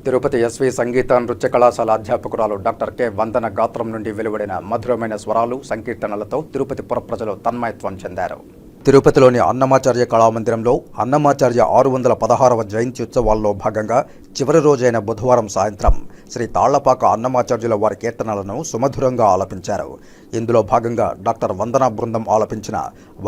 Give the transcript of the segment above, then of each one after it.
Tirupati SV సంగీత నృత్య కళాశాల అధ్యాపకురాలు doctor K వందన గాత్రం నుండి వెలువడిన మధురమైన స్వరాలు సంకీర్తనలతో తిరుపతి పుర ప్రజలు తన్మయత్వం చెందారు. తిరుపతిలోని అన్నమాచార్య కళామందిరంలో అన్నమాచార్య 616వ జయంతి ఉత్సవాల్లో భాగంగా చివరి రోజైన బుధవారం సాయంత్రం శ్రీ తాళ్లపాక అన్నమాచార్యుల వారి కీర్తనలను సుమధురంగా ఆలపించారు. ఇందులో భాగంగా డాక్టర్ వందన బృందం ఆలపించిన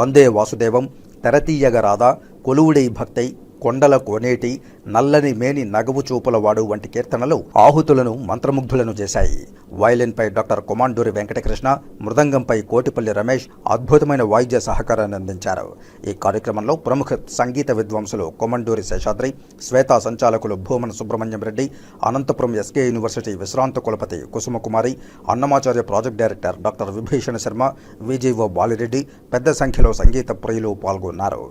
వందే వాసుదేవం, తెరతీయగ రాధా, కొలువుడై భక్తై, కొండల కోనేటి, నల్లని మేని నగవు చూపులవాడు వంటి కీర్తనలు ఆహుతులను మంత్రముగ్ధులను చేశాయి. వయలిన్పై డాక్టర్ కొమాండూరి వెంకటకృష్ణ, మృదంగంపై కోటిపల్లి రమేష్ అద్భుతమైన వాయిద్య సహకారాన్ని అందించారు. ఈ కార్యక్రమంలో ప్రముఖ సంగీత విద్వాంసులు కొమండూరి శేషాద్రి, శ్వేతా సంచాలకులు భూమన సుబ్రహ్మణ్యం రెడ్డి, అనంతపురం ఎస్కే యూనివర్సిటీ విశ్రాంత కులపతి Kusumakumari, Annamacharya project director doctor Vibhishana Sharma, VGO Balireddy పెద్ద సంఖ్యలో సంగీత ప్రియులు పాల్గొన్నారు.